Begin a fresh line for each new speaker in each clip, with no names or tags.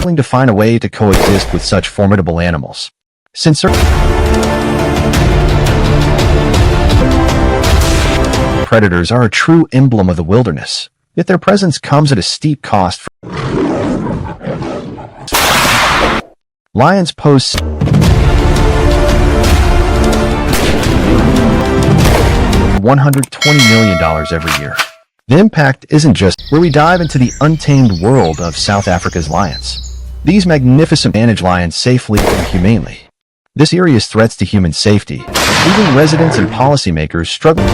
willing to find a way to coexist with such formidable animals. Since predators are a true emblem of the wilderness, yet their presence comes at a steep cost. Lions pose $120 million every year. The impact isn't just where we dive into the untamed world of South Africa's lions. These magnificent manage lions safely and humanely. This serious threats to human safety, leaving residents and policymakers struggling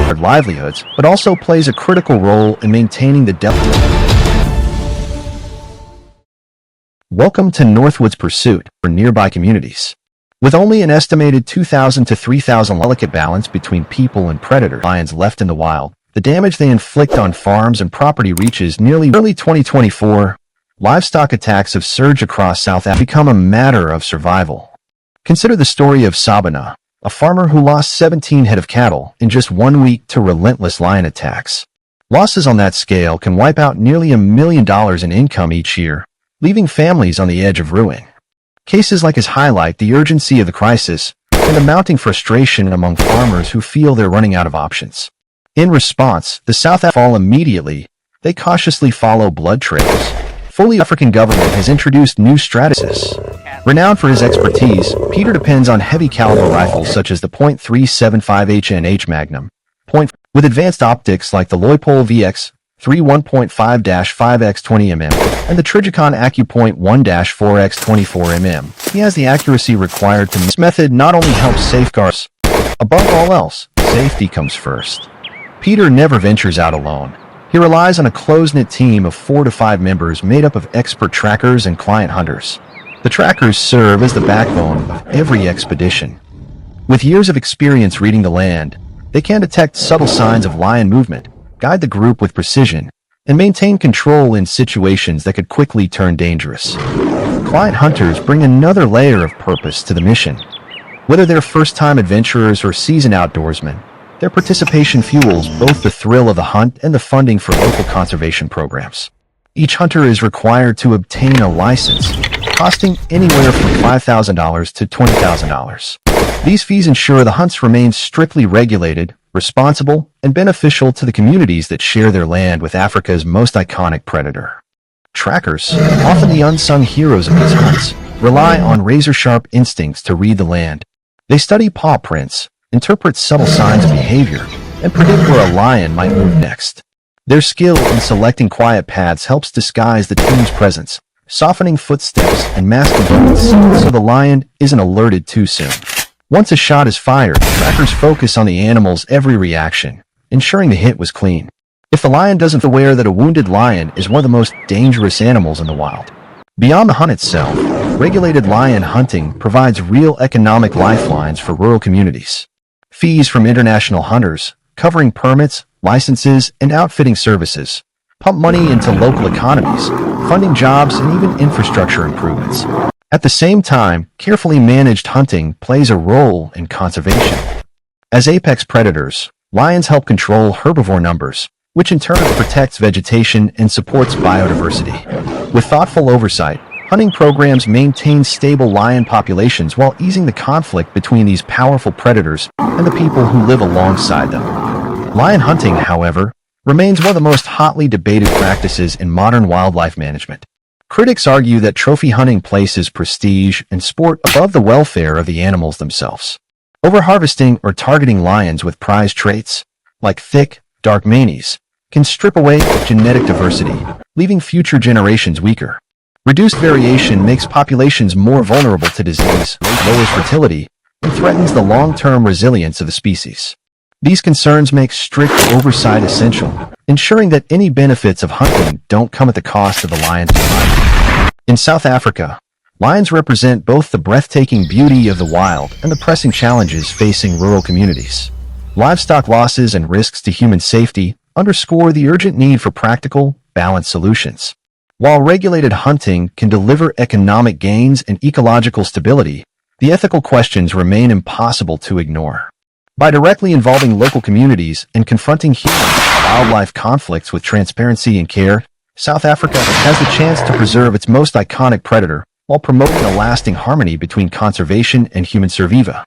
with livelihoods, but also plays a critical role in maintaining the Welcome to Northwood's pursuit for nearby communities. With only an estimated 2,000 to 3,000 delicate balance between people and predator lions left in the wild, the damage they inflict on farms and property reaches nearly early 2024. Livestock attacks have surged across South Africa, become a matter of survival. Consider the story of Sabina, a farmer who lost 17 head of cattle in just 1 week to relentless lion attacks. Losses on that scale can wipe out nearly $1 million in income each year, leaving families on the edge of ruin. Cases like his highlight the urgency of the crisis and the mounting frustration among farmers who feel they're running out of options. In response, the South African fall immediately. They cautiously follow blood trails. Fully African government has introduced new strategies. Renowned for his expertise, Peter depends on heavy caliber rifles such as the .375 HNH Magnum, with advanced optics like the Leupold VX 1.5-5x20mm and the Trigicon AccuPoint 1-4x24mm. He has the accuracy required to. This method not only helps safeguards, above all else, safety comes first. Peter never ventures out alone. He relies on a close-knit team of 4 to 5 members made up of expert trackers and client hunters. The trackers serve as the backbone of every expedition. With years of experience reading the land, they can detect subtle signs of lion movement, guide the group with precision, and maintain control in situations that could quickly turn dangerous. Client hunters bring another layer of purpose to the mission. Whether they're first-time adventurers or seasoned outdoorsmen, their participation fuels both the thrill of the hunt and the funding for local conservation programs. Each hunter is required to obtain a license, costing anywhere from $5,000 to $20,000. These fees ensure the hunts remain strictly regulated, responsible, and beneficial to the communities that share their land with Africa's most iconic predator. Trackers, often the unsung heroes of these hunts, rely on razor-sharp instincts to read the land. They study paw prints, interpret subtle signs of behavior, and predict where a lion might move next. Their skill in selecting quiet paths helps disguise the team's presence, softening footsteps and masking movements so the lion isn't alerted too soon. Once a shot is fired, trackers focus on the animal's every reaction, ensuring the hit was clean. If the lion doesn't aware that a wounded lion is one of the most dangerous animals in the wild. Beyond the hunt itself, regulated lion hunting provides real economic lifelines for rural communities. Fees from international hunters, covering permits, licenses, and outfitting services, pump money into local economies, funding jobs and even infrastructure improvements. At the same time, carefully managed hunting plays a role in conservation. As apex predators, lions help control herbivore numbers, which in turn protects vegetation and supports biodiversity. With thoughtful oversight, hunting programs maintain stable lion populations while easing the conflict between these powerful predators and the people who live alongside them. Lion hunting, however, remains one of the most hotly debated practices in modern wildlife management. Critics argue that trophy hunting places prestige and sport above the welfare of the animals themselves. Overharvesting or targeting lions with prized traits, like thick, dark manes, can strip away genetic diversity, leaving future generations weaker. Reduced variation makes populations more vulnerable to disease, lowers fertility, and threatens the long-term resilience of the species. These concerns make strict oversight essential, ensuring that any benefits of hunting don't come at the cost of the lion's life. In South Africa, lions represent both the breathtaking beauty of the wild and the pressing challenges facing rural communities. Livestock losses and risks to human safety underscore the urgent need for practical, balanced solutions. While regulated hunting can deliver economic gains and ecological stability, the ethical questions remain impossible to ignore. By directly involving local communities and confronting human-wildlife conflicts with transparency and care, South Africa has the chance to preserve its most iconic predator while promoting a lasting harmony between conservation and human survival.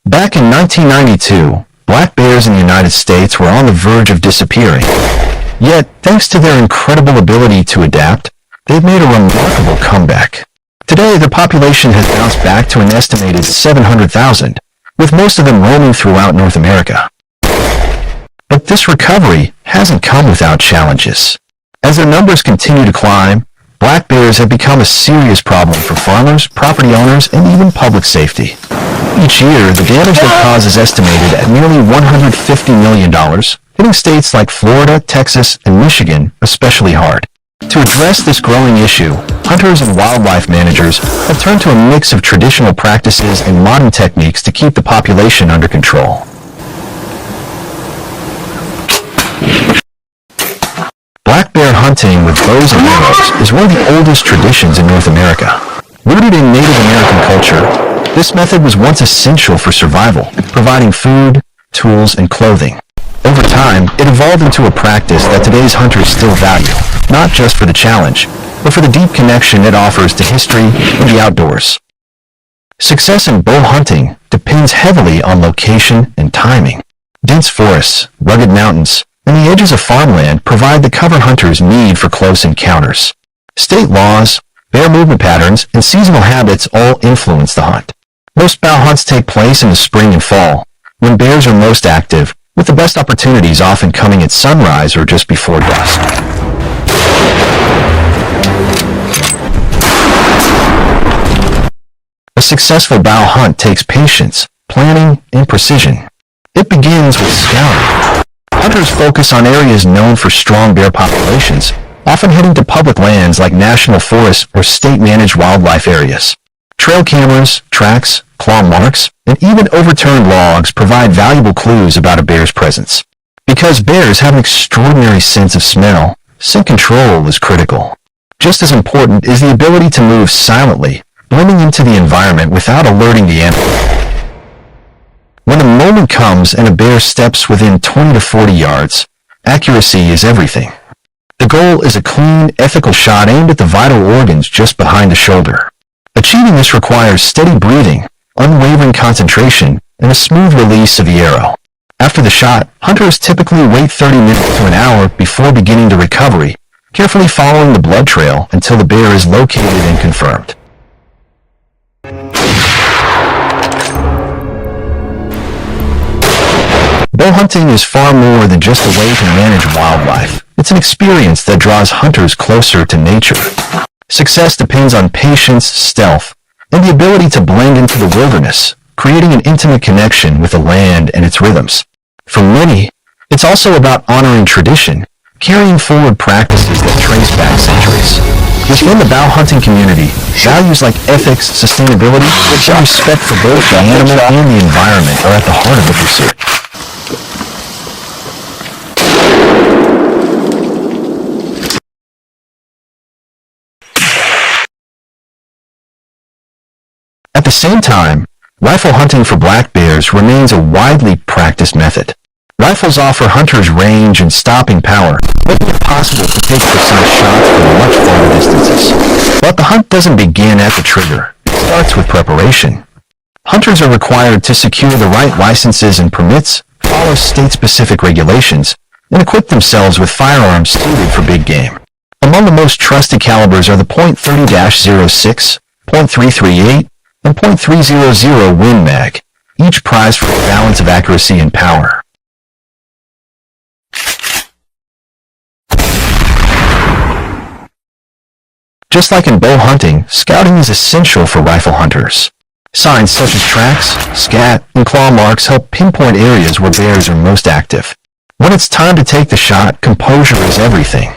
Back in 1992, black bears in the United States were on the verge of disappearing. Yet, thanks to their incredible ability to adapt, they've made a remarkable comeback. Today, their population has bounced back to an estimated 700,000, with most of them roaming throughout North America. But this recovery hasn't come without challenges. As their numbers continue to climb, black bears have become a serious problem for farmers, property owners, and even public safety. Each year, the damage they cause is estimated at nearly $150 million, hitting states like Florida, Texas, and Michigan especially hard. To address this growing issue, hunters and wildlife managers have turned to a mix of traditional practices and modern techniques to keep the population under control. Black bear hunting with bows and arrows is one of the oldest traditions in North America. Rooted in Native American culture, this method was once essential for survival, providing food, tools, and clothing. Over time, it evolved into a practice that today's hunters still value, not just for the challenge, but for the deep connection it offers to history and the outdoors. Success in bow hunting depends heavily on location and timing. Dense forests, rugged mountains, and the edges of farmland provide the cover hunters need for close encounters. State laws, bear movement patterns, and seasonal habits all influence the hunt. Most bow hunts take place in the spring and fall, when bears are most active, with the best opportunities often coming at sunrise or just before dusk. A successful bow hunt takes patience, planning, and precision. It begins with scouting. Hunters focus on areas known for strong bear populations, often heading to public lands like national forests or state-managed wildlife areas. Trail cameras, tracks, claw marks, and even overturned logs provide valuable clues about a bear's presence. Because bears have an extraordinary sense of smell, scent control is critical. Just as important is the ability to move silently, blending into the environment without alerting the animal. When the moment comes and a bear steps within 20 to 40 yards, accuracy is everything. The goal is a clean, ethical shot aimed at the vital organs just behind the shoulder. Achieving this requires steady breathing, unwavering concentration, and a smooth release of the arrow. After the shot, hunters typically wait 30 minutes to an hour before beginning the recovery, carefully following the blood trail until the bear is located and confirmed. Bow hunting is far more than just a way to manage wildlife. It's an experience that draws hunters closer to nature. Success depends on patience, stealth, and the ability to blend into the wilderness, creating an intimate connection with the land and its rhythms. For many, it's also about honoring tradition, carrying forward practices that trace back centuries. Within the bow hunting community, values like ethics, sustainability, and respect for both the animal and the environment are at the heart of the pursuit. At the same time, rifle hunting for black bears remains a widely practiced method. Rifles offer hunters range and stopping power, making it possible to take precise shots from much farther distances. But the hunt doesn't begin at the trigger. It starts with preparation. Hunters are required to secure the right licenses and permits, follow state-specific regulations, and equip themselves with firearms suited for big game. Among the most trusted calibers are the .30-06, .338, and .300 Win Mag, each prized for its balance of accuracy and power. Just like in bow hunting, scouting is essential for rifle hunters. Signs such as tracks, scat, and claw marks help pinpoint areas where bears are most active. When it's time to take the shot, composure is everything.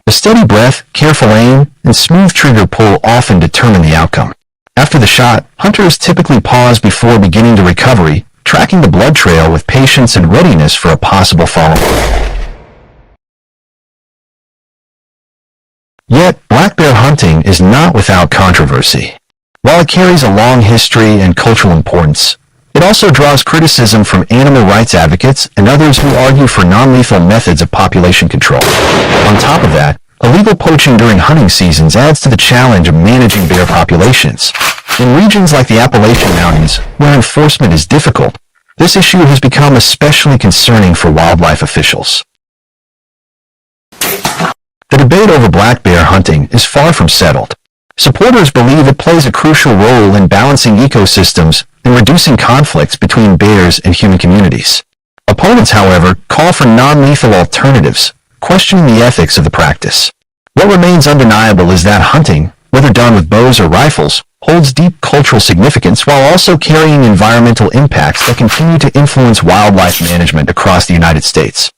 A steady breath, careful aim, and smooth trigger pull often determine the outcome. After the shot, hunters typically pause before beginning the recovery, tracking the blood trail with patience and readiness for a possible follow-up. Yet, black bear hunting is not without controversy. While it carries a long history and cultural importance, it also draws criticism from animal rights advocates and others who argue for non-lethal methods of population control. On top of that, illegal poaching during hunting seasons adds to the challenge of managing bear populations. In regions like the Appalachian Mountains, where enforcement is difficult, this issue has become especially concerning for wildlife officials. The debate over black bear hunting is far from settled. Supporters believe it plays a crucial role in balancing ecosystems and reducing conflicts between bears and human communities. Opponents, however, call for non-lethal alternatives, questioning the ethics of the practice. What remains undeniable is that hunting, whether done with bows or rifles, holds deep cultural significance while also carrying environmental impacts that continue to influence wildlife management across the United States.